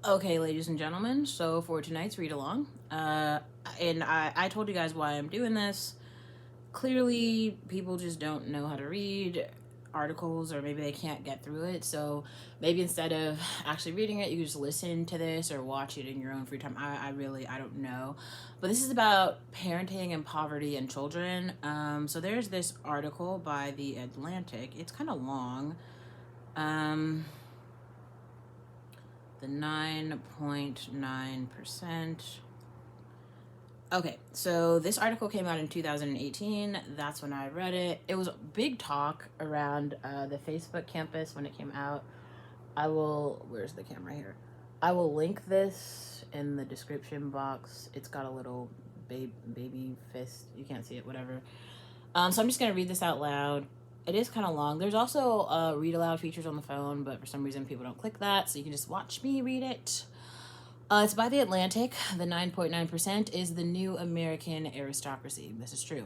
Okay, ladies and gentlemen, so for tonight's read along, and I told you guys why I'm doing this. Clearly, people just don't know how to read articles, or maybe they can't get through it. So maybe instead of actually reading it, you can just listen to this or watch it in your own free time. I don't know. But this is about parenting and poverty and children. So there's this article by The Atlantic. It's kind of long. The 9.9%. Okay, so this article came out in 2018. That's when I read it. It was a big talk around the Facebook campus when it came out. Where's the camera here? I will link this in the description box. It's got a little baby fist. You can't see it, whatever. So I'm just going to read this out loud. It is kind of long. There's also read aloud features on the phone, but for some reason people don't click that, so you can just watch me read it. It's by The Atlantic. The 9.9% is the new American aristocracy. This is true.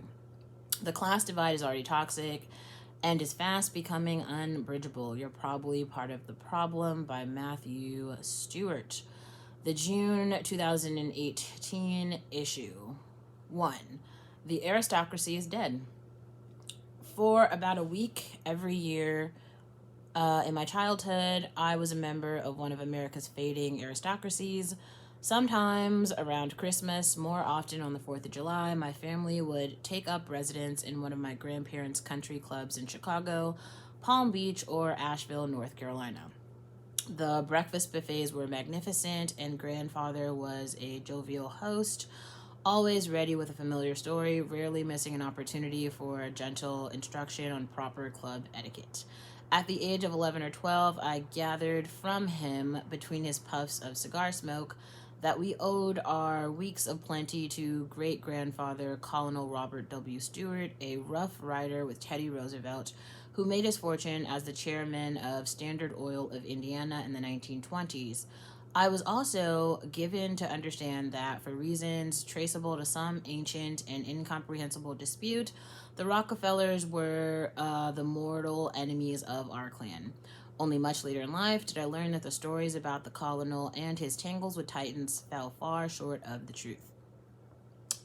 The class divide is already toxic and is fast becoming unbridgeable. You're probably part of the problem, by Matthew Stewart. The June 2018 issue. 1. The aristocracy is dead. For about a week every year in my childhood, I was a member of one of America's fading aristocracies. Sometimes around Christmas, more often on the 4th of July, my family would take up residence in one of my grandparents' country clubs in Chicago, Palm Beach, or Asheville, North Carolina. The breakfast buffets were magnificent, and grandfather was a jovial host, always ready with a familiar story, rarely missing an opportunity for gentle instruction on proper club etiquette. At the age of 11 or 12, I gathered from him, between his puffs of cigar smoke, that we owed our weeks of plenty to great-grandfather Colonel Robert W. Stewart, a Rough Rider with Teddy Roosevelt, who made his fortune as the chairman of Standard Oil of Indiana in the 1920s. I was also given to understand that, for reasons traceable to some ancient and incomprehensible dispute, the Rockefellers were the mortal enemies of our clan. Only much later in life did I learn that the stories about the colonel and his tangles with Titans fell far short of the truth.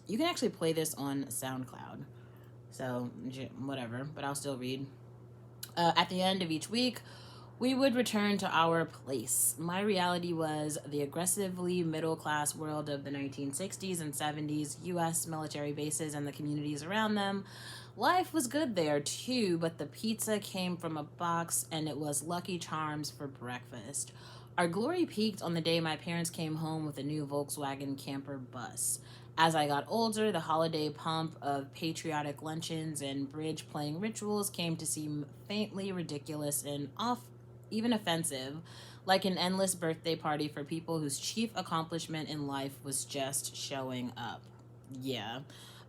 You can actually play this on SoundCloud, so whatever, but I'll still read. At the end of each week, we would return to our place. My reality was the aggressively middle-class world of the 1960s and 70s, U.S. military bases and the communities around them. Life was good there, too, but the pizza came from a box, and it was Lucky Charms for breakfast. Our glory peaked on the day my parents came home with a new Volkswagen camper bus. As I got older, the holiday pomp of patriotic luncheons and bridge-playing rituals came to seem faintly ridiculous and even offensive, like an endless birthday party for people whose chief accomplishment in life was just showing up. Yeah.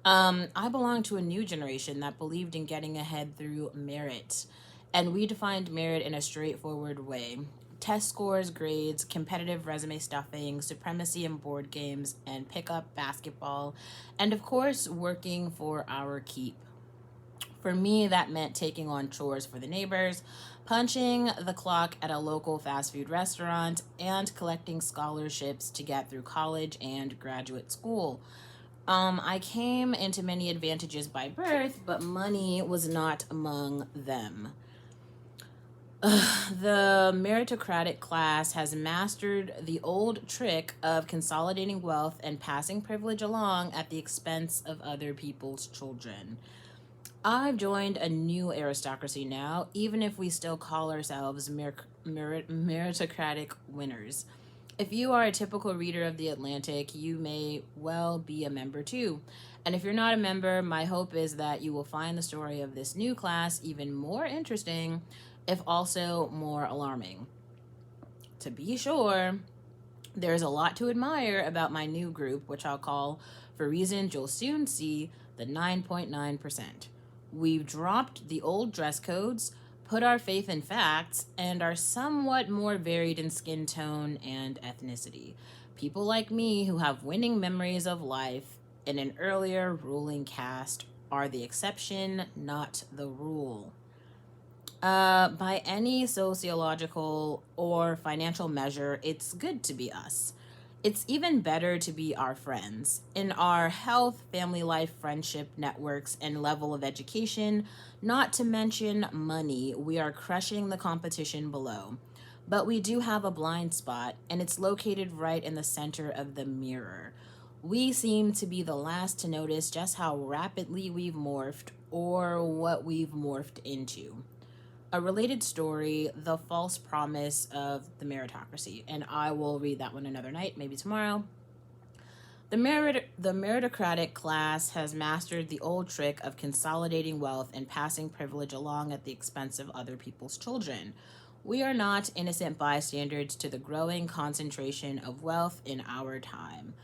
I belong to a new generation that believed in getting ahead through merit, and we defined merit in a straightforward way. Test scores, grades, competitive resume stuffing, supremacy in board games, and pickup basketball, and of course, working for our keep. For me, that meant taking on chores for the neighbors, punching the clock at a local fast food restaurant, and collecting scholarships to get through college and graduate school. I came into many advantages by birth, but money was not among them. The meritocratic class has mastered the old trick of consolidating wealth and passing privilege along at the expense of other people's children. I've joined a new aristocracy now, even if we still call ourselves meritocratic winners. If you are a typical reader of The Atlantic, you may well be a member too. And if you're not a member, my hope is that you will find the story of this new class even more interesting, if also more alarming. To be sure, there's a lot to admire about my new group, which I'll call, for reasons you'll soon see, the 9.9%. We've dropped the old dress codes, put our faith in facts, and are somewhat more varied in skin tone and ethnicity. People like me who have winning memories of life in an earlier ruling caste are the exception, not the rule. By any sociological or financial measure, it's good to be us. It's even better to be our friends. In our health, family life, friendship, networks, and level of education, not to mention money, we are crushing the competition below. But we do have a blind spot, and it's located right in the center of the mirror. We seem to be the last to notice just how rapidly we've morphed or what we've morphed into. A related story, The False Promise of the Meritocracy. And I will read that one another night, maybe tomorrow. The meritocratic class has mastered the old trick of consolidating wealth and passing privilege along at the expense of other people's children. We are not innocent bystanders to the growing concentration of wealth in our time.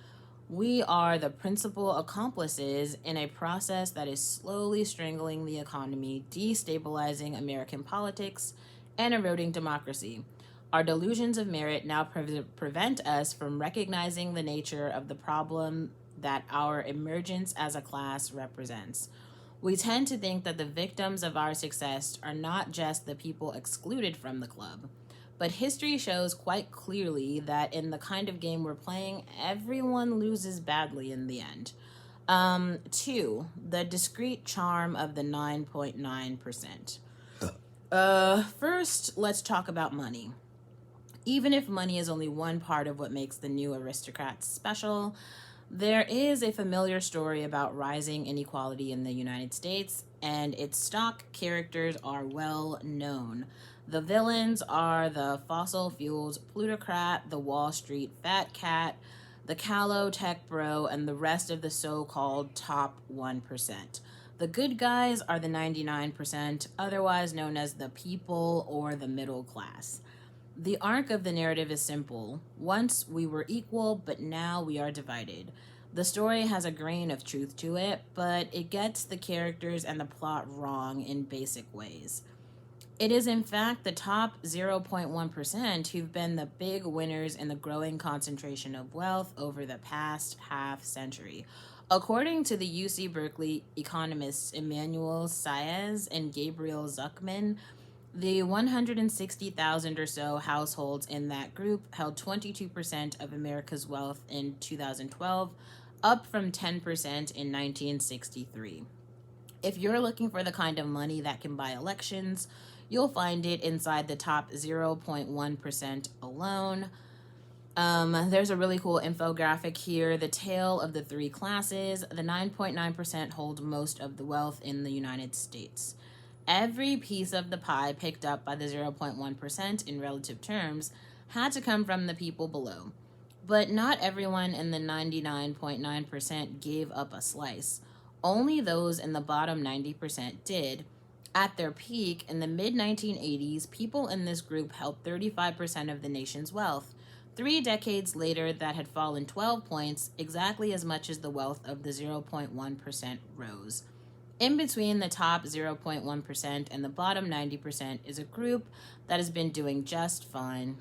We are the principal accomplices in a process that is slowly strangling the economy, destabilizing American politics, and eroding democracy. Our delusions of merit now prevent us from recognizing the nature of the problem that our emergence as a class represents. We tend to think that the victims of our success are not just the people excluded from the club. But history shows quite clearly that in the kind of game we're playing, everyone loses badly in the end. Two, the discrete charm of the 9.9%. First, let's talk about money. Even if money is only one part of what makes the new aristocrats special, there is a familiar story about rising inequality in the United States, and its stock characters are well known. The villains are the fossil fuels plutocrat, the Wall Street fat cat, the callow tech bro, and the rest of the so-called top 1%. The good guys are the 99%, otherwise known as the people or the middle class. The arc of the narrative is simple. Once we were equal, but now we are divided. The story has a grain of truth to it, but it gets the characters and the plot wrong in basic ways. It is, in fact, the top 0.1% who've been the big winners in the growing concentration of wealth over the past half century. According to the UC Berkeley economists Emmanuel Saez and Gabriel Zuckman, the 160,000 or so households in that group held 22% of America's wealth in 2012, up from 10% in 1963. If you're looking for the kind of money that can buy elections, you'll find it inside the top 0.1% alone. There's a really cool infographic here. The tale of the three classes. The 9.9% hold most of the wealth in the United States. Every piece of the pie picked up by the 0.1% in relative terms had to come from the people below. But not everyone in the 99.9% gave up a slice. Only those in the bottom 90% did. At their peak, in the mid-1980s, people in this group held 35% of the nation's wealth. 3 decades later, that had fallen 12 points, exactly as much as the wealth of the 0.1% rose. In between the top 0.1% and the bottom 90% is a group that has been doing just fine.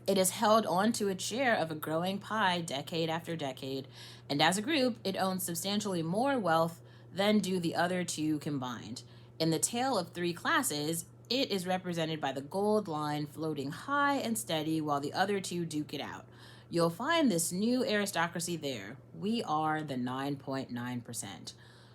It has held on to its share of a growing pie decade after decade, and as a group, it owns substantially more wealth than do the other two combined. In the tale of three classes, it is represented by the gold line floating high and steady while the other two duke it out. You'll find this new aristocracy there. We are the 9.9%.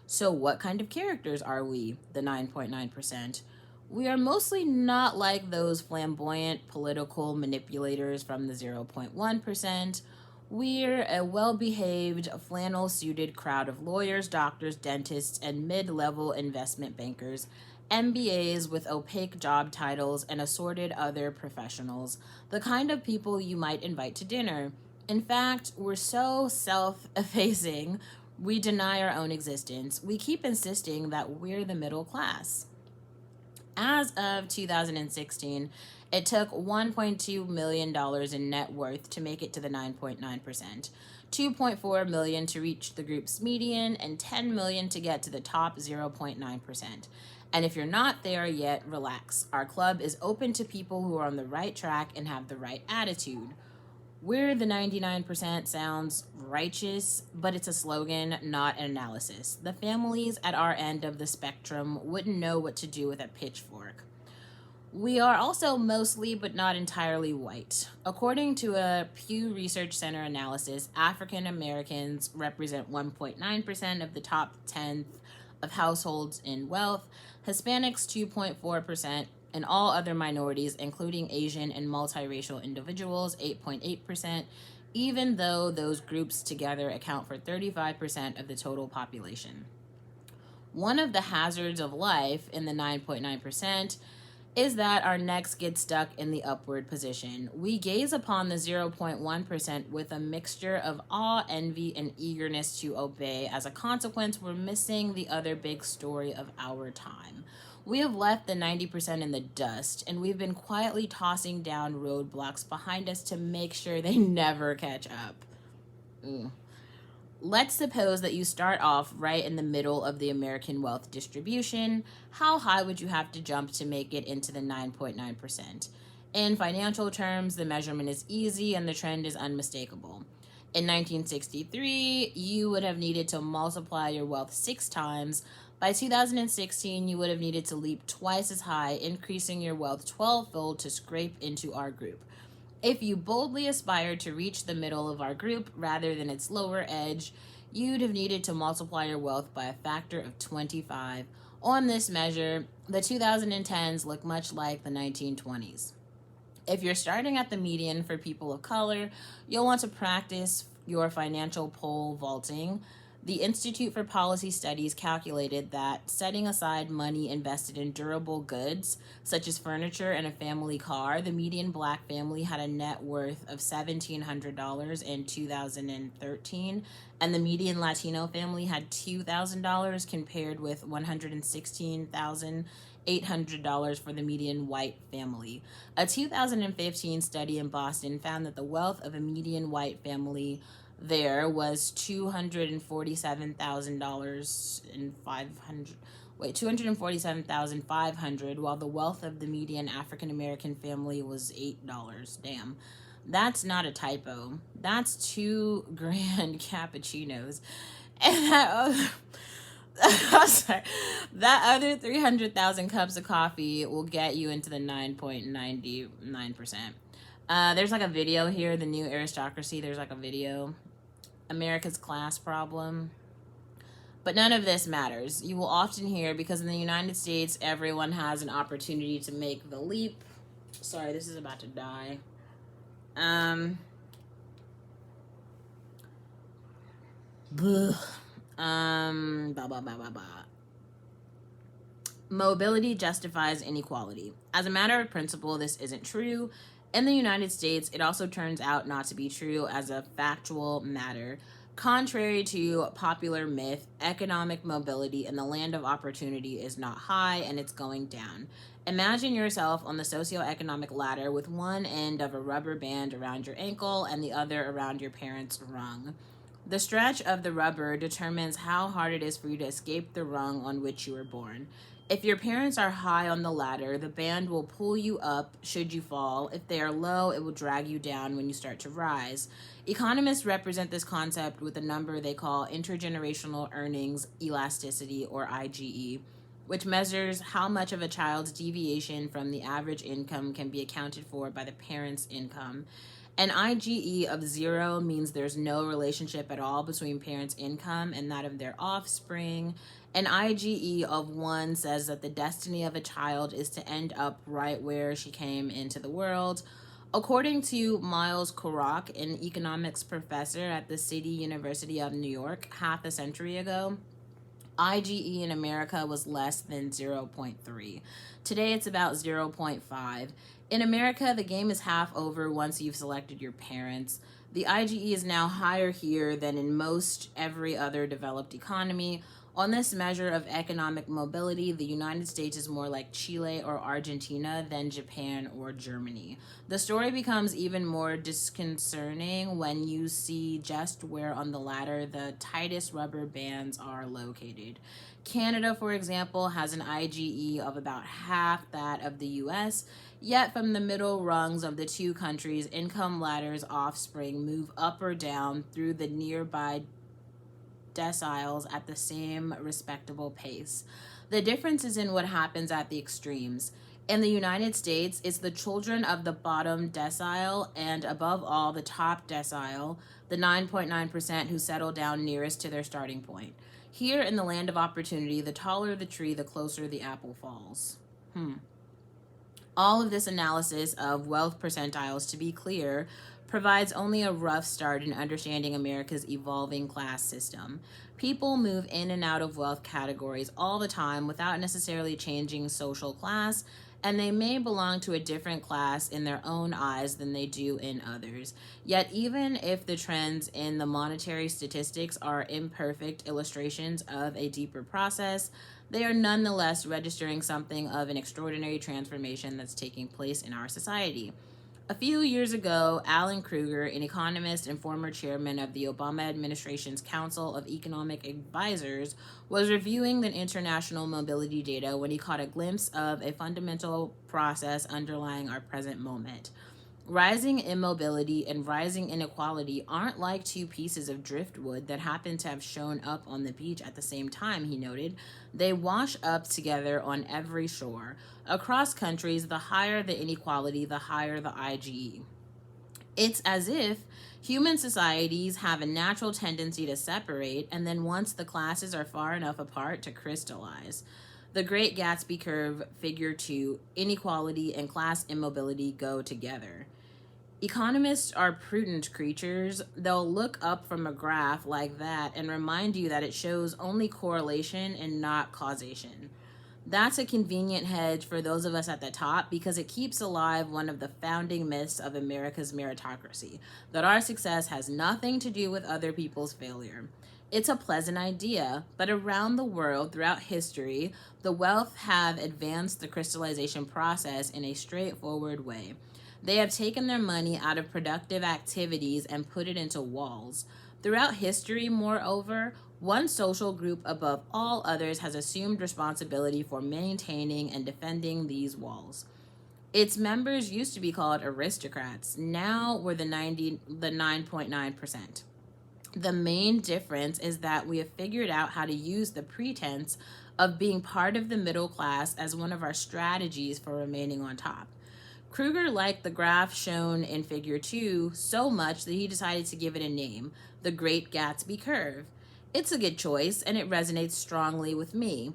So what kind of characters are we, the 9.9%? We are mostly not like those flamboyant political manipulators from the 0.1%. We're a well-behaved, flannel-suited crowd of lawyers, doctors, dentists, and mid-level investment bankers, MBAs with opaque job titles, and assorted other professionals, the kind of people you might invite to dinner. In fact, we're so self-effacing, we deny our own existence. We keep insisting that we're the middle class. As of 2016, it took $1.2 million in net worth to make it to the 9.9%, $2.4 million to reach the group's median, and $10 million to get to the top 0.9%. And if you're not there yet, relax. Our club is open to people who are on the right track and have the right attitude. We're the 99% sounds righteous, but it's a slogan, not an analysis. The families at our end of the spectrum wouldn't know what to do with a pitchfork. We are also mostly, but not entirely, white. According to a Pew Research Center analysis, African Americans represent 1.9% of the top 10th of households in wealth, Hispanics 2.4%, and all other minorities, including Asian and multiracial individuals, 8.8%, even though those groups together account for 35% of the total population. One of the hazards of life in the 9.9% is that our necks get stuck in the upward position. We gaze upon the 0.1% with a mixture of awe, envy, and eagerness to obey. As a consequence, we're missing the other big story of our time. We have left the 90% in the dust, and we've been quietly tossing down roadblocks behind us to make sure they never catch up. Let's suppose that you start off right in the middle of the American wealth distribution. How high would you have to jump to make it into the 9.9%? In financial terms, the measurement is easy and the trend is unmistakable. In 1963, you would have needed to multiply your wealth 6 times. By 2016, you would have needed to leap twice as high, increasing your wealth 12-fold to scrape into our group. If you boldly aspired to reach the middle of our group rather than its lower edge, you'd have needed to multiply your wealth by a factor of 25. On this measure, the 2010s look much like the 1920s. If you're starting at the median for people of color, you'll want to practice your financial pole vaulting. The Institute for Policy Studies calculated that setting aside money invested in durable goods, such as furniture and a family car, the median black family had a net worth of $1,700 in 2013, and the median Latino family had $2,000 compared with $116,800 for the median white family. A 2015 study in Boston found that the wealth of a median white family there was $247,500, while the wealth of the median African American family was $8. Damn. That's not a typo. That's 2 grand cappuccinos. And that other 300,000 cups of coffee will get you into the 9.99%. There's like a video here, the new Aristocracy. There's like a video. America's class problem. But none of this matters. You will often hear, because in the United States, everyone has an opportunity to make the leap. Sorry, this is about to die. Mobility justifies inequality. As a matter of principle, this isn't true. In the United States, it also turns out not to be true as a factual matter. Contrary to popular myth, economic mobility in the land of opportunity is not high, and it's going down. Imagine yourself on the socioeconomic ladder with one end of a rubber band around your ankle and the other around your parents' rung. The stretch of the rubber determines how hard it is for you to escape the rung on which you were born. If your parents are high on the ladder, the band will pull you up should you fall. If they are low, it will drag you down when you start to rise. Economists represent this concept with a number they call intergenerational earnings elasticity, or IGE, which measures how much of a child's deviation from the average income can be accounted for by the parent's income. An IGE of 0 means there's no relationship at all between parents' income and that of their offspring. An IGE of 1 says that the destiny of a child is to end up right where she came into the world. According to Miles Korok, an economics professor at the City University of New York half a century ago, IGE in America was less than 0.3. Today it's about 0.5. In America, the game is half over once you've selected your parents. The IGE is now higher here than in most every other developed economy. On this measure of economic mobility, the United States is more like Chile or Argentina than Japan or Germany. The story becomes even more disconcerting when you see just where on the ladder the tightest rubber bands are located. Canada, for example, has an IGE of about half that of the US, yet from the middle rungs of the two countries, income ladders' offspring move up or down through the nearby deciles at the same respectable pace. The difference is in what happens at the extremes. In the United States, it's the children of the bottom decile and, above all, the top decile, the 9.9% who settle down nearest to their starting point. Here in the land of opportunity, the taller the tree, the closer the apple falls. All of this analysis of wealth percentiles, to be clear, provides only a rough start in understanding America's evolving class system. People move in and out of wealth categories all the time without necessarily changing social class, and they may belong to a different class in their own eyes than they do in others. Yet, even if the trends in the monetary statistics are imperfect illustrations of a deeper process, they are nonetheless registering something of an extraordinary transformation that's taking place in our society. A few years ago, Alan Krueger, an economist and former chairman of the Obama administration's Council of Economic Advisors, was reviewing the international mobility data when he caught a glimpse of a fundamental process underlying our present moment. Rising immobility and rising inequality aren't like two pieces of driftwood that happen to have shown up on the beach at the same time, he noted. They wash up together on every shore. Across countries, the higher the inequality, the higher the IGE. It's as if human societies have a natural tendency to separate, and then once the classes are far enough apart, to crystallize. The Great Gatsby curve, figure 2, inequality and class immobility go together. Economists are prudent creatures. They'll look up from a graph like that and remind you that it shows only correlation and not causation. That's a convenient hedge for those of us at the top because it keeps alive one of the founding myths of America's meritocracy, that our success has nothing to do with other people's failure. It's a pleasant idea, but around the world, throughout history, the wealth have advanced the crystallization process in a straightforward way. They have taken their money out of productive activities and put it into walls. Throughout history, moreover, one social group above all others has assumed responsibility for maintaining and defending these walls. Its members used to be called aristocrats. Now we're the 9.9%. The main difference is that we have figured out how to use the pretense of being part of the middle class as one of our strategies for remaining on top. Krueger liked the graph shown in figure 2 so much that he decided to give it a name, the Great Gatsby Curve. It's a good choice, and it resonates strongly with me.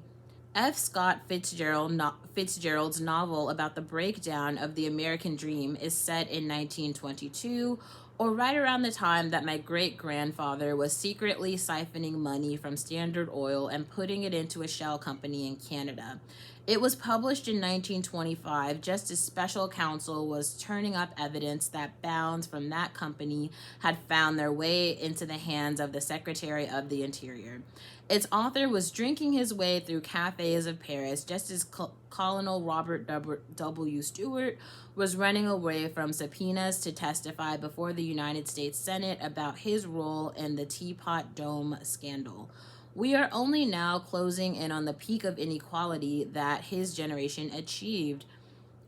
F. Scott Fitzgerald's novel about the breakdown of the American dream is set in 1922, or right around the time that my great-grandfather was secretly siphoning money from Standard Oil and putting it into a shell company in Canada. It was published in 1925 just as special counsel was turning up evidence that bonds from that company had found their way into the hands of the Secretary of the Interior. Its author was drinking his way through cafes of Paris just as Colonel Robert W. Stewart was running away from subpoenas to testify before the United States Senate about his role in the Teapot Dome scandal. We are only now closing in on the peak of inequality that his generation achieved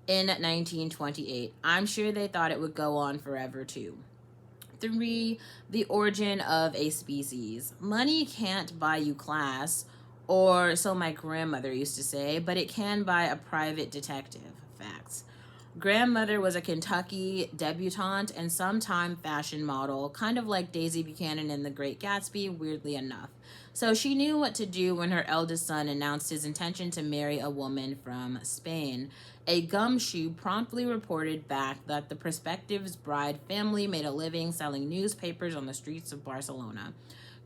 in 1928. I'm sure they thought it would go on forever too. 3. The origin of a species. Money can't buy you class, or so my grandmother used to say, but it can buy a private detective. Facts. Grandmother was a Kentucky debutante and sometime fashion model, kind of like Daisy Buchanan in The Great Gatsby, weirdly enough. So she knew what to do when her eldest son announced his intention to marry a woman from Spain. A gumshoe promptly reported back that the prospective's bride family made a living selling newspapers on the streets of Barcelona.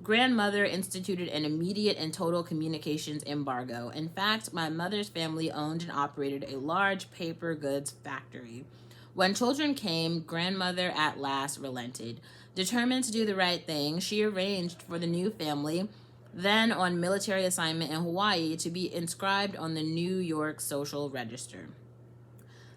Grandmother instituted an immediate and total communications embargo. In fact, my mother's family owned and operated a large paper goods factory. When children came, grandmother at last relented. Determined to do the right thing, she arranged for the new family, then on military assignment in Hawaii, to be inscribed on the New York Social Register.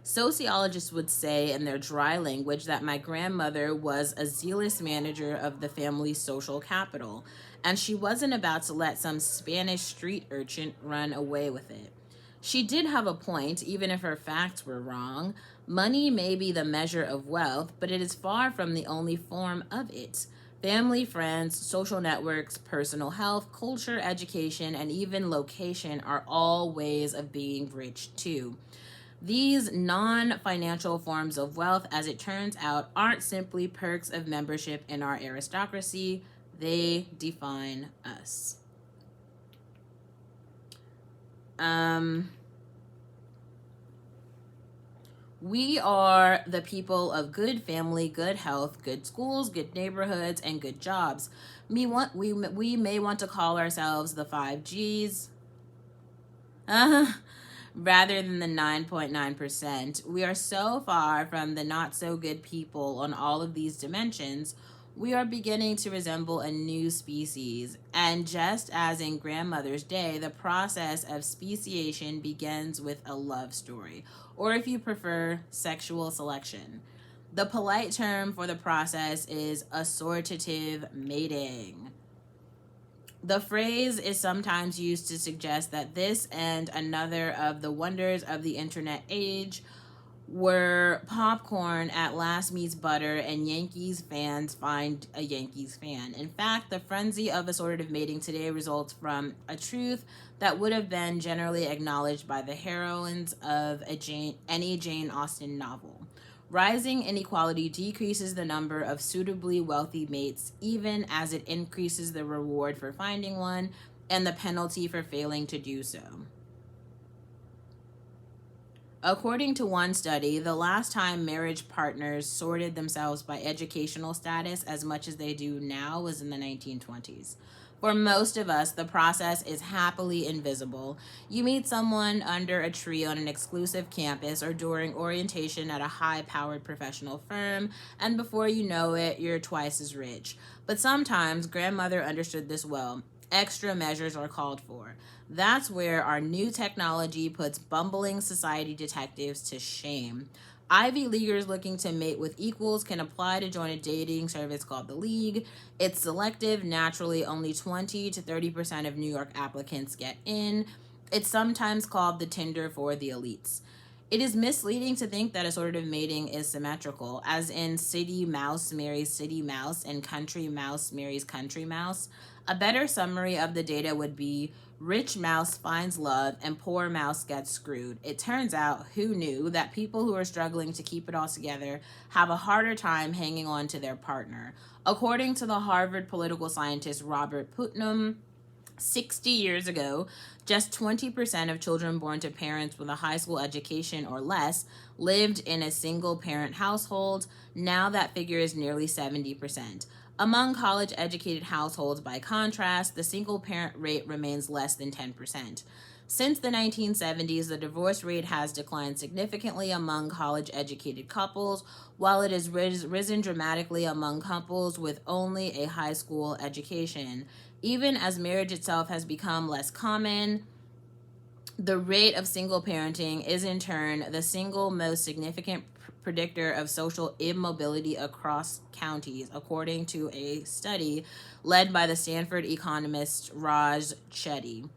Sociologists would say in their dry language that my grandmother was a zealous manager of the family's social capital, and she wasn't about to let some Spanish street urchin run away with it. She did have a point, even if her facts were wrong. Money may be the measure of wealth, but it is far from the only form of it. Family, friends, social networks, personal health, culture, education, and even location are all ways of being rich too. These non-financial forms of wealth, as it turns out, aren't simply perks of membership in our aristocracy. They define us. We are the people of good family, good health, good schools, good neighborhoods, and good jobs. We may want to call ourselves the 5Gs. Rather than the 9.9%. We are so far from the not so good people on all of these dimensions, we are beginning to resemble a new species. And just as in Grandmother's Day, the process of speciation begins with a love story, or if you prefer, sexual selection. The polite term for the process is assortative mating. The phrase is sometimes used to suggest that this and another of the wonders of the internet age were popcorn at last meets butter and Yankees fans find a Yankees fan. In fact, the frenzy of assortative mating today results from a truth that would have been generally acknowledged by the heroines of any Jane Austen novel. Rising inequality decreases the number of suitably wealthy mates, even as it increases the reward for finding one and the penalty for failing to do so. According to one study, the last time marriage partners sorted themselves by educational status as much as they do now was in the 1920s. For most of us, the process is happily invisible. You meet someone under a tree on an exclusive campus or during orientation at a high-powered professional firm, and before you know it, you're twice as rich. But sometimes, Grandmother understood this well. Extra measures are called for. That's where our new technology puts bumbling society detectives to shame. Ivy Leaguers looking to mate with equals can apply to join a dating service called The League. It's selective. Naturally, only 20 to 30% of New York applicants get in. It's sometimes called the Tinder for the elites. It is misleading to think that assortative mating is symmetrical, as in city mouse marries city mouse and country mouse marries country mouse. A better summary of the data would be rich mouse finds love and poor mouse gets screwed. It turns out, who knew, that people who are struggling to keep it all together have a harder time hanging on to their partner. According to the Harvard political scientist Robert Putnam, 60 years ago, just 20% of children born to parents with a high school education or less lived in a single parent household. Now that figure is nearly 70%. Among college-educated households, by contrast, the single-parent rate remains less than 10%. Since the 1970s, the divorce rate has declined significantly among college-educated couples, while it has risen dramatically among couples with only a high school education. Even as marriage itself has become less common, the rate of single parenting is in turn the single most significant predictor of social immobility across counties, according to a study led by the Stanford economist Raj Chetty.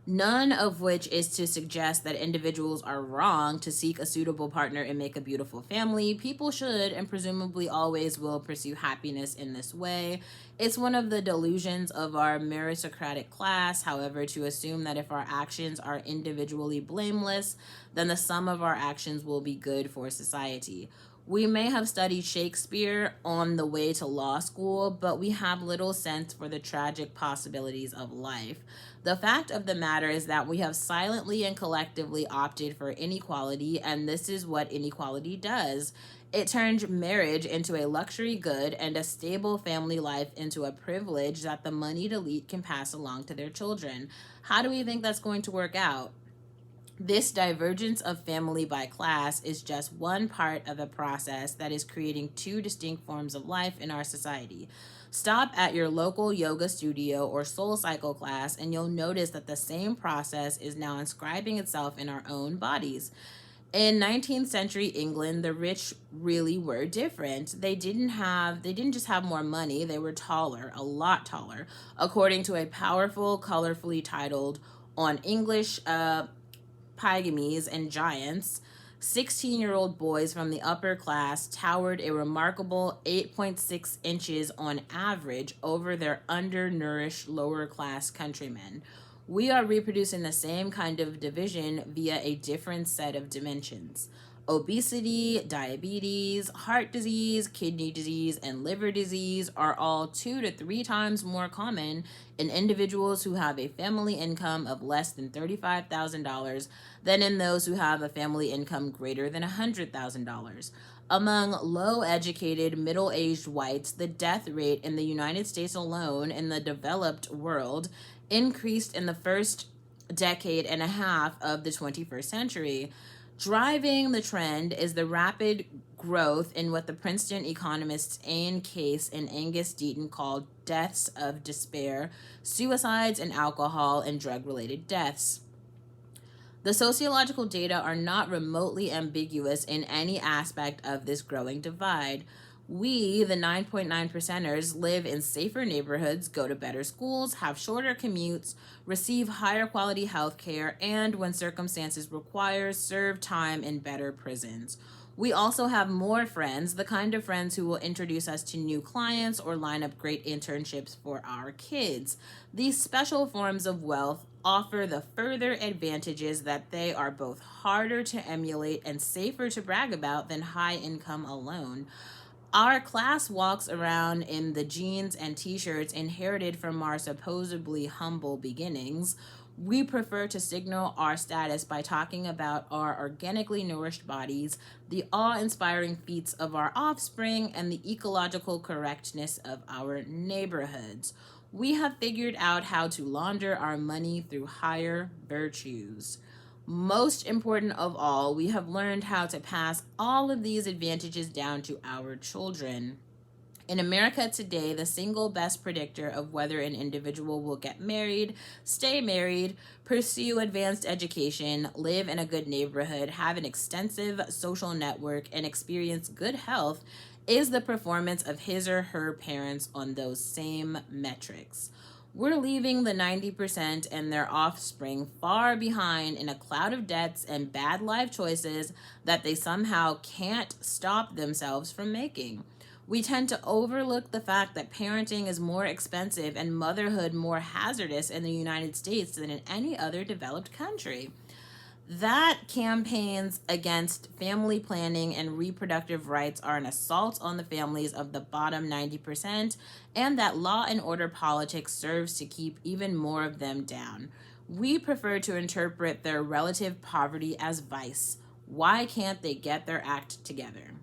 None of which is to suggest that individuals are wrong to seek a suitable partner and make a beautiful family. People should and presumably always will pursue happiness in this way. It's one of the delusions of our meritocratic class, however, to assume that if our actions are individually blameless, then the sum of our actions will be good for society. We may have studied Shakespeare on the way to law school, but we have little sense for the tragic possibilities of life. The fact of the matter is that we have silently and collectively opted for inequality, and this is what inequality does. It turned marriage into a luxury good and a stable family life into a privilege that the moneyed elite can pass along to their children. How do we think that's going to work out? This divergence of family by class is just one part of a process that is creating two distinct forms of life in our society. Stop at your local yoga studio or soul cycle class and you'll notice that the same process is now inscribing itself in our own bodies. In 19th century England, the rich really were different. They didn't just have more money, they were taller, a lot taller, according to a powerful, colorfully titled On English Pygmies and Giants. 16-year-old boys from the upper class towered a remarkable 8.6 inches on average over their undernourished lower class countrymen. We are reproducing the same kind of division via a different set of dimensions. Obesity, diabetes, heart disease, kidney disease, and liver disease are all 2 to 3 times more common in individuals who have a family income of less than $35,000 than in those who have a family income greater than $100,000. Among low educated, middle aged whites, the death rate in the United States alone in the developed world increased in the first decade and a half of the 21st century. Driving the trend is the rapid growth in what the Princeton economists Anne Case and Angus Deaton called deaths of despair, suicides, and alcohol and drug-related deaths. The sociological data are not remotely ambiguous in any aspect of this growing divide. We, the 9.9 percenters, live in safer neighborhoods, go to better schools, have shorter commutes, receive higher quality health care, and, when circumstances require, serve time in better prisons. We also have more friends, the kind of friends who will introduce us to new clients or line up great internships for our kids. These special forms of wealth offer the further advantages that they are both harder to emulate and safer to brag about than high income alone. Our class walks around in the jeans and t-shirts inherited from our supposedly humble beginnings. We prefer to signal our status by talking about our organically nourished bodies, the awe-inspiring feats of our offspring, and the ecological correctness of our neighborhoods. We have figured out how to launder our money through higher virtues. Most important of all, we have learned how to pass all of these advantages down to our children. In America today, the single best predictor of whether an individual will get married, stay married, pursue advanced education, live in a good neighborhood, have an extensive social network, and experience good health is the performance of his or her parents on those same metrics. We're leaving the 90% and their offspring far behind in a cloud of debts and bad life choices that they somehow can't stop themselves from making. We tend to overlook the fact that parenting is more expensive and motherhood more hazardous in the United States than in any other developed country. That campaigns against family planning and reproductive rights are an assault on the families of the bottom 90%, and that law and order politics serves to keep even more of them down. We prefer to interpret their relative poverty as vice. Why can't they get their act together?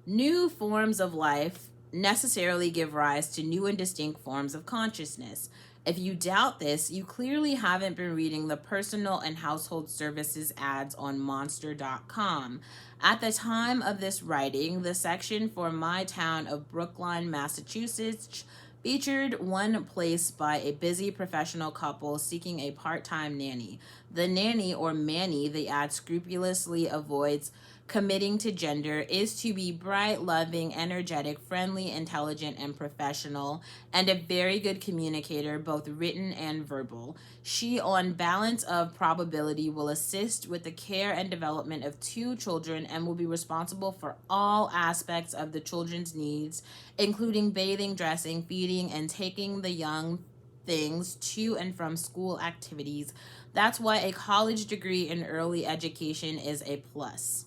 New forms of life necessarily give rise to new and distinct forms of consciousness. If you doubt this, you clearly haven't been reading the personal and household services ads on Monster.com. At the time of this writing, the section for my town of Brookline, Massachusetts, featured one placed by a busy professional couple seeking a part-time nanny. The nanny, or Manny, the ad scrupulously avoids committing to gender, is to be bright, loving, energetic, friendly, intelligent, and professional, and a very good communicator, both written and verbal. She, on balance of probability, will assist with the care and development of 2 children and will be responsible for all aspects of the children's needs, including bathing, dressing, feeding, and taking the young things to and from school activities. That's why a college degree in early education is a plus.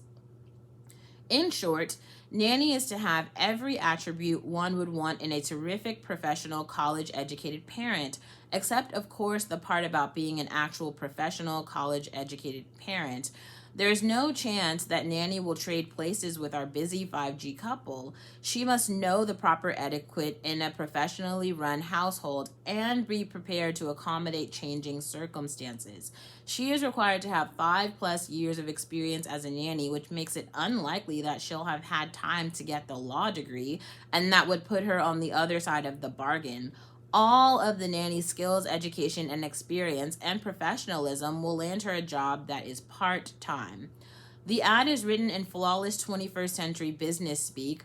In short, nanny is to have every attribute one would want in a terrific professional college-educated parent, except, of course, the part about being an actual professional college-educated parent. There's no chance that nanny will trade places with our busy 5G couple. She must know the proper etiquette in a professionally run household and be prepared to accommodate changing circumstances. She is required to have 5+ years of experience as a nanny, which makes it unlikely that she'll have had time to get the law degree, and that would put her on the other side of the bargain. All of the nanny's skills, education, and experience and professionalism will land her a job that is part-time. The ad is written in flawless 21st century business speak,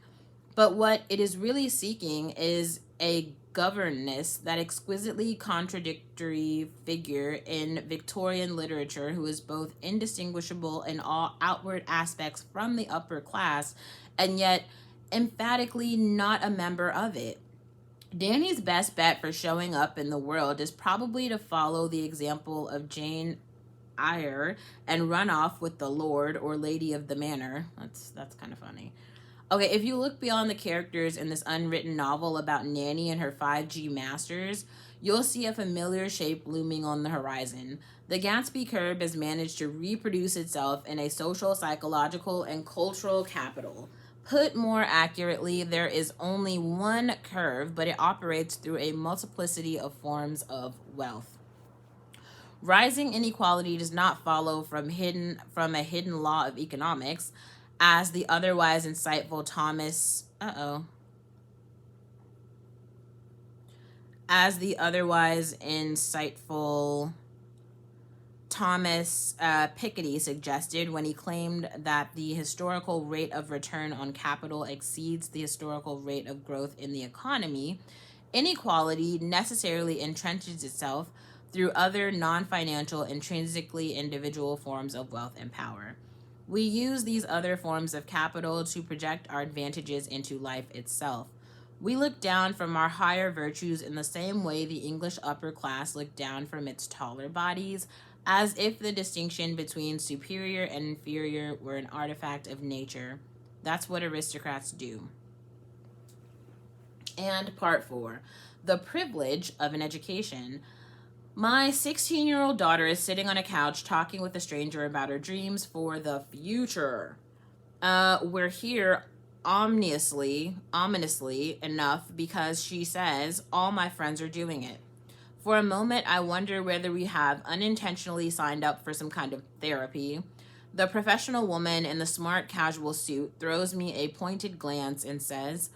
but what it is really seeking is a governess, that exquisitely contradictory figure in Victorian literature who is both indistinguishable in all outward aspects from the upper class and yet emphatically not a member of it. Danny's best bet for showing up in the world is probably to follow the example of Jane Eyre and run off with the Lord or Lady of the Manor. That's kind of funny. Okay, if you look beyond the characters in this unwritten novel about Nanny and her 5G masters, you'll see a familiar shape looming on the horizon. The Gatsby curve has managed to reproduce itself in a social, psychological, and cultural capital. Put more accurately, there is only one curve, but it operates through a multiplicity of forms of wealth. Rising inequality does not follow from a hidden law of economics, as the otherwise insightful Thomas Piketty suggested when he claimed that the historical rate of return on capital exceeds the historical rate of growth in the economy. Inequality necessarily entrenches itself through other non-financial, intrinsically individual forms of wealth and power. We use these other forms of capital to project our advantages into life itself. We look down from our higher virtues in the same way the English upper class looked down from its taller bodies, as if the distinction between superior and inferior were an artifact of nature. That's what aristocrats do. And part 4, the privilege of an education. My 16-year-old daughter is sitting on a couch talking with a stranger about her dreams for the future. We're here ominously enough because she says all my friends are doing it. For a moment, I wonder whether we have unintentionally signed up for some kind of therapy. The professional woman in the smart casual suit throws me a pointed glance and says,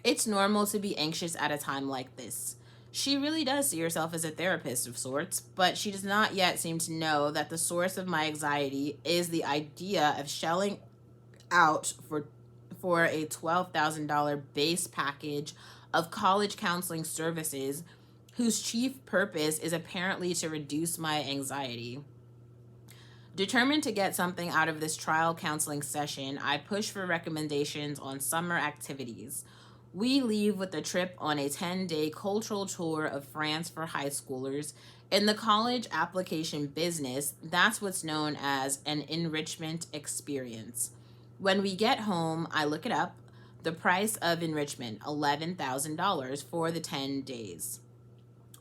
"It's normal to be anxious at a time like this." She really does see herself as a therapist of sorts, but she does not yet seem to know that the source of my anxiety is the idea of shelling out for a $12,000 base package of college counseling services whose chief purpose is apparently to reduce my anxiety. Determined to get something out of this trial counseling session, I push for recommendations on summer activities. We leave with a trip on a 10-day cultural tour of France for high schoolers. In the college application business, that's what's known as an enrichment experience. When we get home, I look it up. The price of enrichment, $11,000 for the 10 days.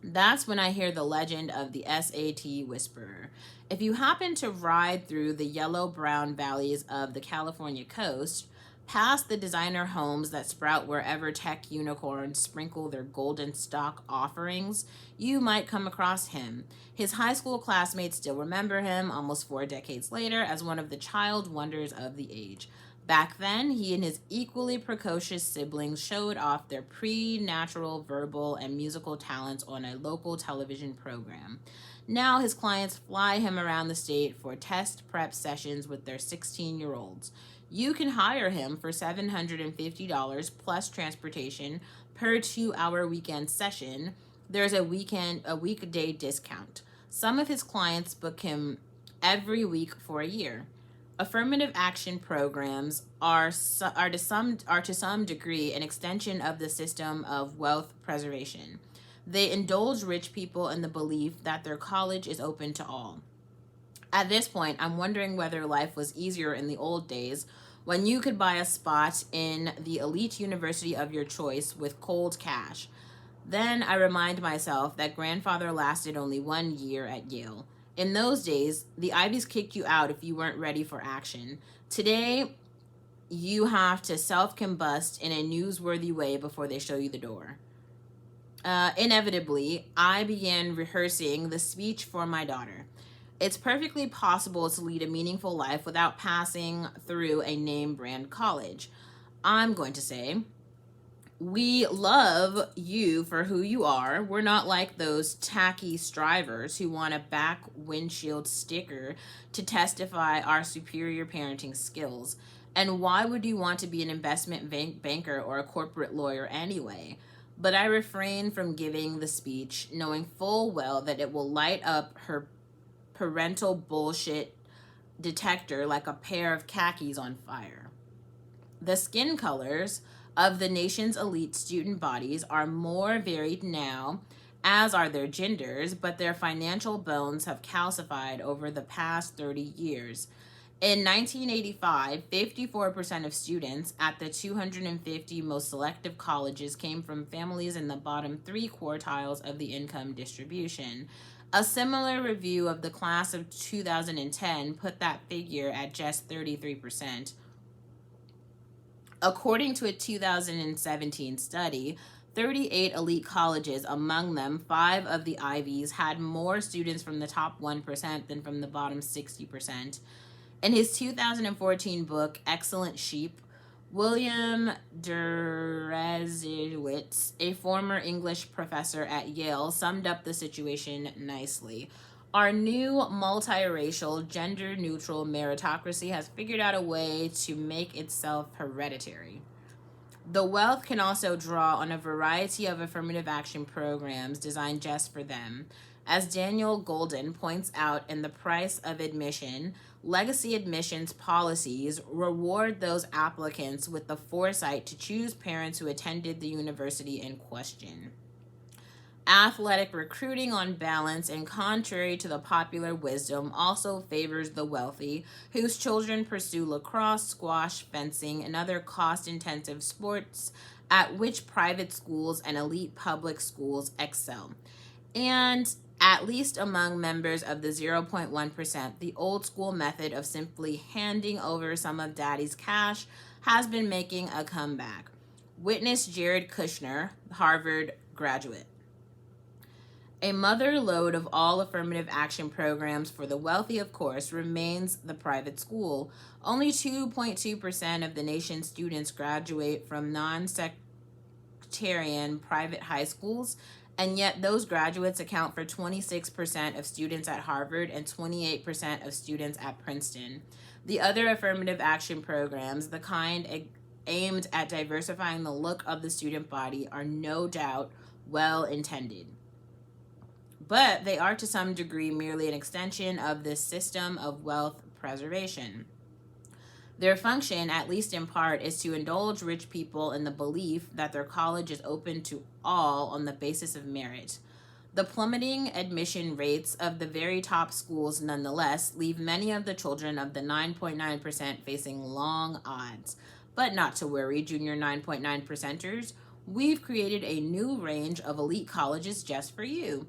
That's when I hear the legend of the SAT Whisperer. If you happen to ride through the yellow-brown valleys of the California coast, past the designer homes that sprout wherever tech unicorns sprinkle their golden stock offerings, you might come across him. His high school classmates still remember him almost 4 decades later as one of the child wonders of the age. Back then, he and his equally precocious siblings showed off their preternatural verbal and musical talents on a local television program. Now his clients fly him around the state for test prep sessions with their 16-year-olds. You can hire him for $750 plus transportation per 2-hour weekend session. There's a weekday discount. Some of his clients book him every week for a year. Affirmative action programs are to some degree an extension of the system of wealth preservation. They indulge rich people in the belief that their college is open to all. At this point, I'm wondering whether life was easier in the old days when you could buy a spot in the elite university of your choice with cold cash. Then I remind myself that grandfather lasted only 1 year at Yale. In those days, the Ivies kicked you out if you weren't ready for action. Today, you have to self-combust in a newsworthy way before they show you the door. Inevitably, I began rehearsing the speech for my daughter. It's perfectly possible to lead a meaningful life without passing through a name brand college. I'm going to say, we love you for who you are. We're not like those tacky strivers who want a back windshield sticker to testify our superior parenting skills. And why would you want to be an investment banker or a corporate lawyer anyway? But I refrain from giving the speech, knowing full well that it will light up her parental bullshit detector like a pair of khakis on fire. The skin colors of the nation's elite student bodies are more varied now, as are their genders, but their financial bones have calcified over the past 30 years. In 1985, 54% of students at the 250 most selective colleges came from families in the bottom three quartiles of the income distribution. A similar review of the class of 2010 put that figure at just 33%. According to a 2017 study, 38 elite colleges, among them 5 of the Ivies, had more students from the top 1% than from the bottom 60%. In his 2014 book, Excellent Sheep, William Deresiewicz, a former English professor at Yale, summed up the situation nicely. Our new multiracial, gender-neutral meritocracy has figured out a way to make itself hereditary. The wealth can also draw on a variety of affirmative action programs designed just for them. As Daniel Golden points out in The Price of Admission, legacy admissions policies reward those applicants with the foresight to choose parents who attended the university in question. Athletic recruiting, on balance, and contrary to the popular wisdom, also favors the wealthy, whose children pursue lacrosse, squash, fencing, and other cost-intensive sports at which private schools and elite public schools excel. And at least among members of the 0.1%, the old school method of simply handing over some of daddy's cash has been making a comeback. Witness Jared Kushner, Harvard graduate. A mother lode of all affirmative action programs for the wealthy, of course, remains the private school. Only 2.2% of the nation's students graduate from non-sectarian private high schools, and yet those graduates account for 26% of students at Harvard and 28% of students at Princeton. The other affirmative action programs, the kind aimed at diversifying the look of the student body, are no doubt well intended. But they are to some degree merely an extension of this system of wealth preservation. Their function, at least in part, is to indulge rich people in the belief that their college is open to all on the basis of merit. The plummeting admission rates of the very top schools, nonetheless, leave many of the children of the 9.9% facing long odds. But not to worry, junior 9.9%ers. We've created a new range of elite colleges just for you.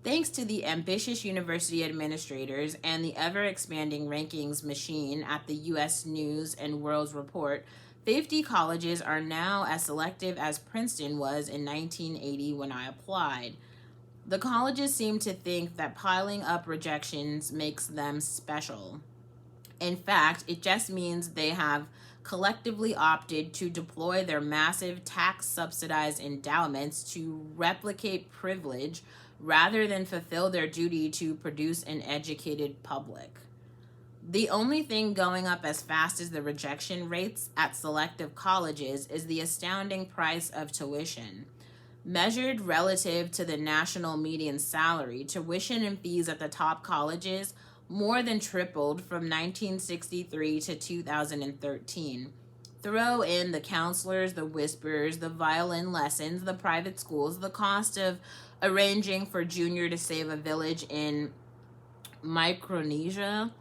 Thanks to the ambitious university administrators and the ever-expanding rankings machine at the U.S. News and World Report, 50 colleges are now as selective as Princeton was in 1980 when I applied. The colleges seem to think that piling up rejections makes them special. In fact, it just means they have collectively opted to deploy their massive tax-subsidized endowments to replicate privilege rather than fulfill their duty to produce an educated public. The only thing going up as fast as the rejection rates at selective colleges is the astounding price of tuition. Measured relative to the national median salary, tuition and fees at the top colleges more than tripled from 1963 to 2013. Throw in the counselors, the whisperers, the violin lessons, the private schools, the cost of arranging for Junior to save a village in Micronesia,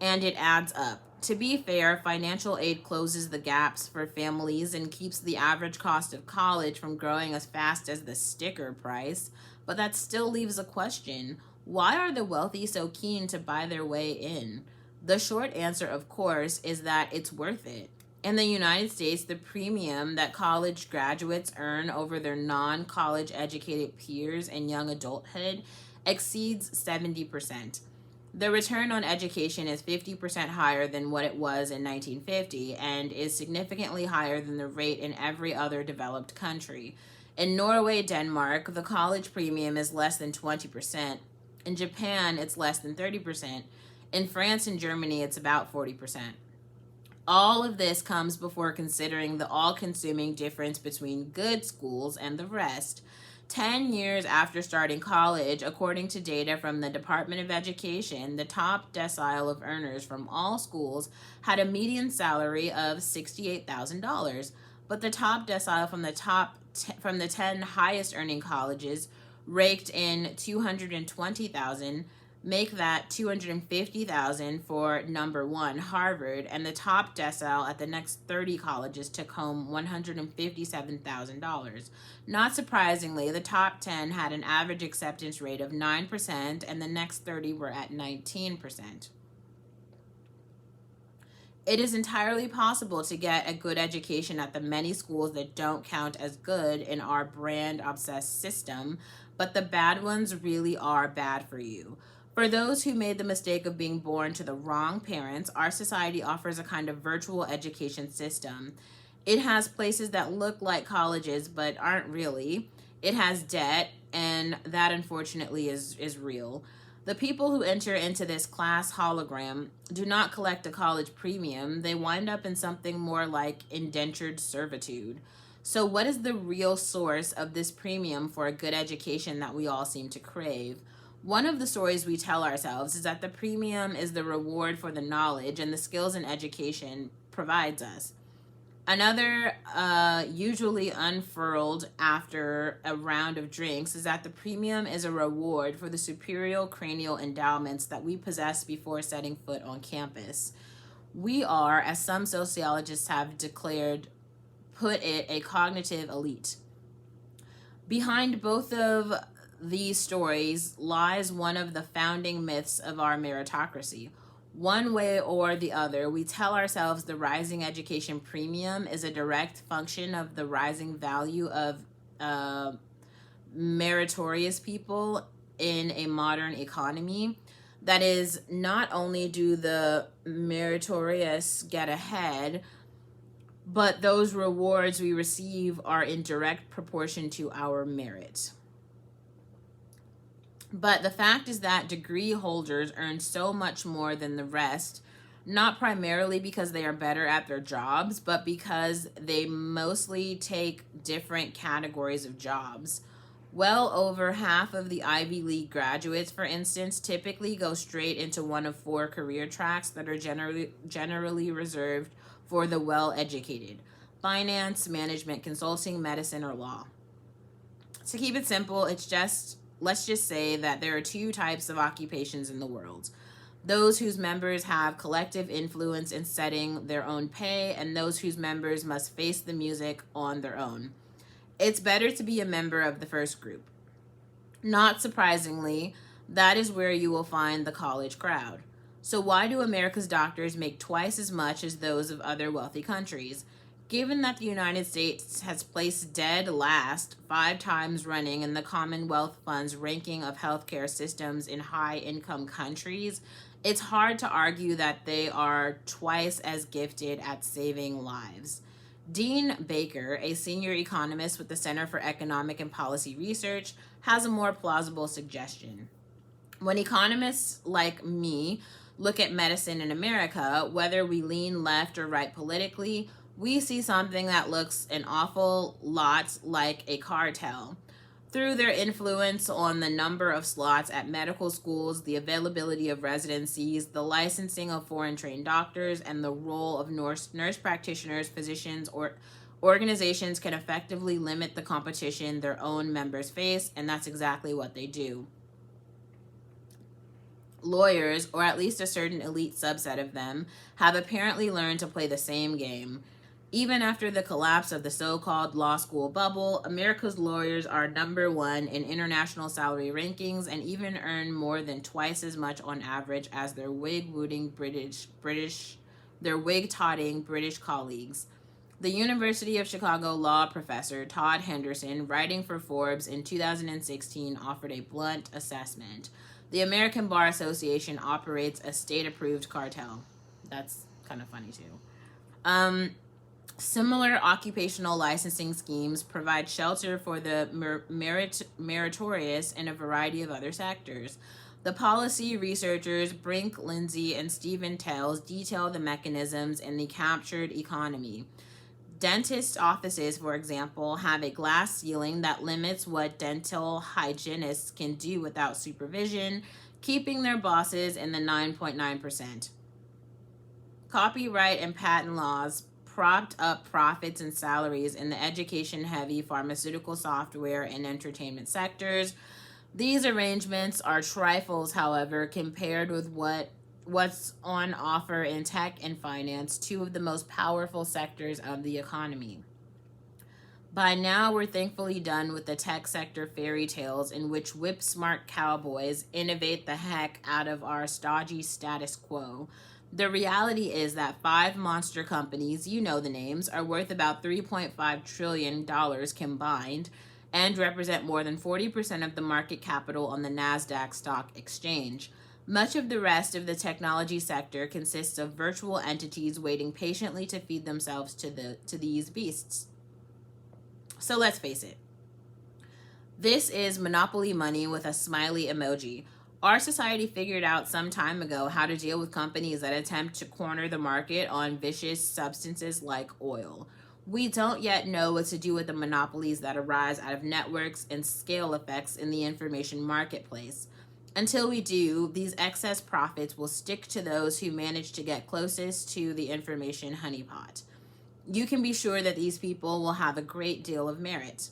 and it adds up. To be fair, financial aid closes the gaps for families and keeps the average cost of college from growing as fast as the sticker price, but that still leaves a question. Why are the wealthy so keen to buy their way in? The short answer, of course, is that it's worth it. In the United States, the premium that college graduates earn over their non-college educated peers in young adulthood exceeds 70%. The return on education is 50% higher than what it was in 1950 and is significantly higher than the rate in every other developed country. In Norway, Denmark, the college premium is less than 20%. In Japan, it's less than 30%. In France and Germany, it's about 40%. All of this comes before considering the all-consuming difference between good schools and the rest. 10 years after starting college, according to data from the Department of Education, the top decile of earners from all schools had a median salary of $68,000. but the top decile from the 10 highest earning colleges raked in 220,000, make that 250,000 for number 1, Harvard, and the top decile at the next 30 colleges took home $157,000. Not surprisingly, the top 10 had an average acceptance rate of 9%, and the next 30 were at 19%. It is entirely possible to get a good education at the many schools that don't count as good in our brand-obsessed system, but the bad ones really are bad for you. For those who made the mistake of being born to the wrong parents, our society offers a kind of virtual education system. It has places that look like colleges but aren't really. It has debt, and that unfortunately is real. The people who enter into this class hologram do not collect a college premium. They wind up in something more like indentured servitude. So what is the real source of this premium for a good education that we all seem to crave? One of the stories we tell ourselves is that the premium is the reward for the knowledge and the skills and education provides us. Another, usually unfurled after a round of drinks, is that the premium is a reward for the superior cranial endowments that we possess before setting foot on campus. We are, as some sociologists have declared, put it, a cognitive elite. Behind both of these stories lies one of the founding myths of our meritocracy. One way or the other, we tell ourselves the rising education premium is a direct function of the rising value of meritorious people in a modern economy. That is, not only do the meritorious get ahead, but those rewards we receive are in direct proportion to our merit. But the fact is that degree holders earn so much more than the rest, not primarily because they are better at their jobs, but because they mostly take different categories of jobs. Well over half of the Ivy League graduates, for instance, typically go straight into one of 4 career tracks that are generally reserved for the well-educated: finance, management, consulting, medicine, or law. To keep it simple, let's just say that there are 2 types of occupations in the world: those whose members have collective influence in setting their own pay, and those whose members must face the music on their own. It's better to be a member of the first group. Not surprisingly, that is where you will find the college crowd. So why do America's doctors make twice as much as those of other wealthy countries? Given that the United States has placed dead last 5 times running in the Commonwealth Fund's ranking of healthcare systems in high-income countries, it's hard to argue that they are twice as gifted at saving lives. Dean Baker, a senior economist with the Center for Economic and Policy Research, has a more plausible suggestion. When economists like me look at medicine in America, whether we lean left or right politically, we see something that looks an awful lot like a cartel. Through their influence on the number of slots at medical schools, the availability of residencies, the licensing of foreign-trained doctors, and the role of nurse practitioners, physicians, or organizations can effectively limit the competition their own members face, and that's exactly what they do. Lawyers, or at least a certain elite subset of them, have apparently learned to play the same game. Even after the collapse of the so-called law school bubble, America's lawyers are number 1 in international salary rankings and even earn more than twice as much on average as their wig-totting British colleagues. The University of Chicago law professor Todd Henderson, writing for Forbes in 2016, offered a blunt assessment. The American Bar Association operates a state-approved cartel. That's kind of funny too. Similar occupational licensing schemes provide shelter for the meritorious in a variety of other sectors. The policy researchers Brink, Lindsay, and Stephen Tales detail the mechanisms in the captured economy. Dentist offices, for example, have a glass ceiling that limits what dental hygienists can do without supervision, keeping their bosses in the 9.9%. Copyright and patent laws propped up profits and salaries in the education-heavy pharmaceutical, software, and entertainment sectors. These arrangements are trifles, however, compared with what's on offer in tech and finance, two of the most powerful sectors of the economy. By now, we're thankfully done with the tech sector fairy tales in which whip-smart cowboys innovate the heck out of our stodgy status quo. The reality is that 5 monster companies, you know the names, are worth about $3.5 trillion combined and represent more than 40% of the market capital on the NASDAQ stock exchange. Much of the rest of the technology sector consists of virtual entities waiting patiently to feed themselves to these beasts. So let's face it. This is monopoly money with a smiley emoji. Our society figured out some time ago how to deal with companies that attempt to corner the market on vicious substances like oil. We don't yet know what to do with the monopolies that arise out of networks and scale effects in the information marketplace. Until we do, these excess profits will stick to those who manage to get closest to the information honeypot. You can be sure that these people will have a great deal of merit.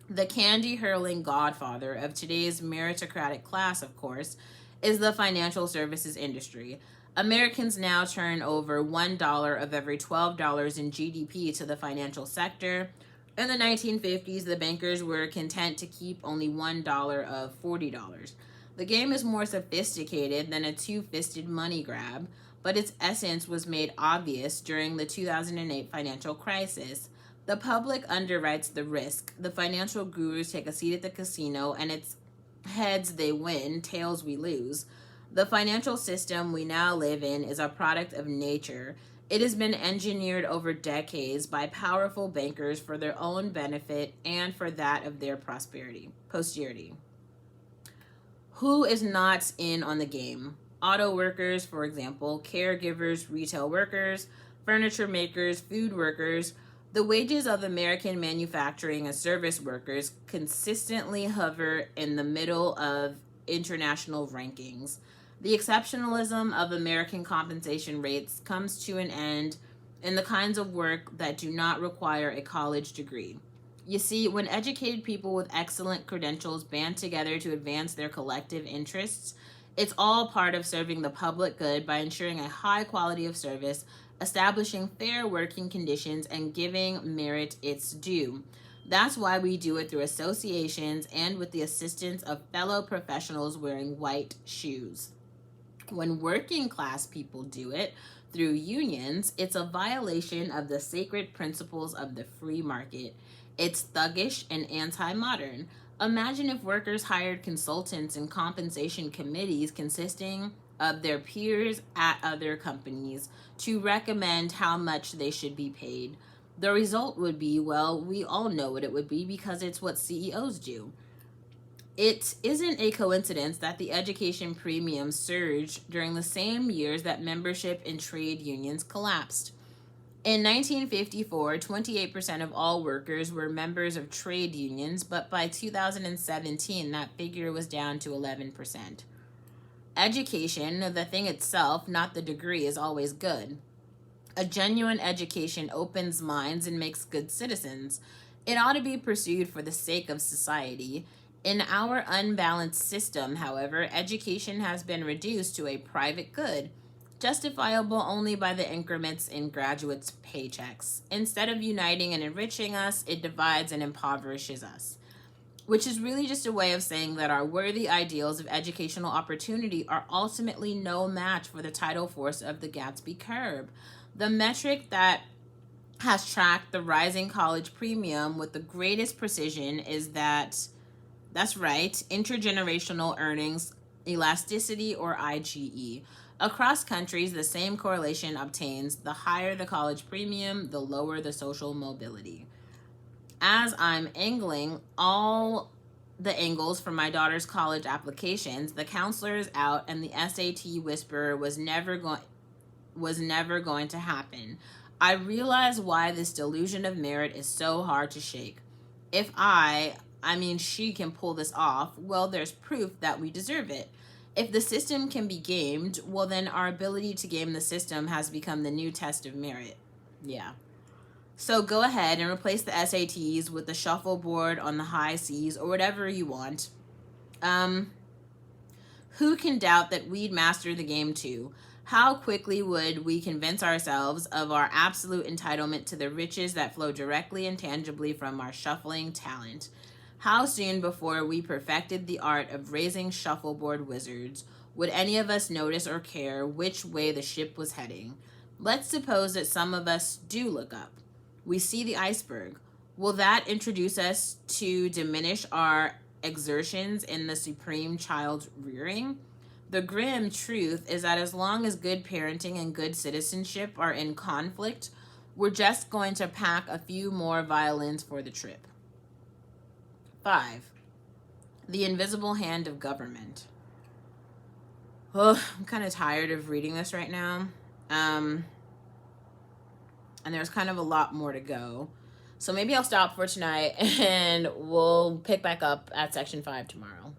The candy-hurling godfather of today's meritocratic class, of course, is the financial services industry. Americans now turn over $1 of every $12 in GDP to the financial sector. In the 1950s, the bankers were content to keep only $1 of $40. The game is more sophisticated than a two-fisted money grab, but its essence was made obvious during the 2008 financial crisis. The public underwrites the risk. The financial gurus take a seat at the casino, and it's heads they win, tails we lose. The financial system we now live in is a product of nature. It has been engineered over decades by powerful bankers for their own benefit and for that of their posterity. Who is not in on the game? Auto workers, for example, caregivers, retail workers, furniture makers, food workers. The wages of American manufacturing and service workers consistently hover in the middle of international rankings. The exceptionalism of American compensation rates comes to an end in the kinds of work that do not require a college degree. You see, when educated people with excellent credentials band together to advance their collective interests, it's all part of serving the public good by ensuring a high quality of service, establishing fair working conditions, and giving merit its due. That's why we do it through associations and with the assistance of fellow professionals wearing white shoes. When working class people do it through unions, it's a violation of the sacred principles of the free market. It's thuggish and anti-modern. Imagine if workers hired consultants and compensation committees consisting of their peers at other companies to recommend how much they should be paid. The result would be, well, we all know what it would be because it's what CEOs do. It isn't a coincidence that the education premium surged during the same years that membership in trade unions collapsed. In 1954, 28% of all workers were members of trade unions, but by 2017, that figure was down to 11%. Education, the thing itself, not the degree, is always good. A genuine education opens minds and makes good citizens. It ought to be pursued for the sake of society. In our unbalanced system, however, education has been reduced to a private good, justifiable only by the increments in graduates' paychecks. Instead of uniting and enriching us, it divides and impoverishes us, which is really just a way of saying that our worthy ideals of educational opportunity are ultimately no match for the tidal force of the Gatsby curve. The metric that has tracked the rising college premium with the greatest precision is that's right, intergenerational earnings, elasticity, or IGE. Across countries, the same correlation obtains. The higher the college premium, the lower the social mobility. As I'm angling all the angles for my daughter's college applications, the counselor is out and the SAT whisperer was never going to happen. I realize why this delusion of merit is so hard to shake. If she can pull this off, well, there's proof that we deserve it. If the system can be gamed, well, then our ability to game the system has become the new test of merit. Yeah. So go ahead and replace the SATs with the shuffleboard on the high Cs or whatever you want. Who can doubt that we'd master the game too? How quickly would we convince ourselves of our absolute entitlement to the riches that flow directly and tangibly from our shuffling talent? How soon before we perfected the art of raising shuffleboard wizards would any of us notice or care which way the ship was heading? Let's suppose that some of us do look up. We see the iceberg. Will that introduce us to diminish our exertions in the supreme child rearing? The grim truth is that as long as good parenting and good citizenship are in conflict, we're just going to pack a few more violins for the trip. 5. The invisible hand of government. Oh, I'm kind of tired of reading this right now. And there's kind of a lot more to go. So maybe I'll stop for tonight and we'll pick back up at section 5 tomorrow.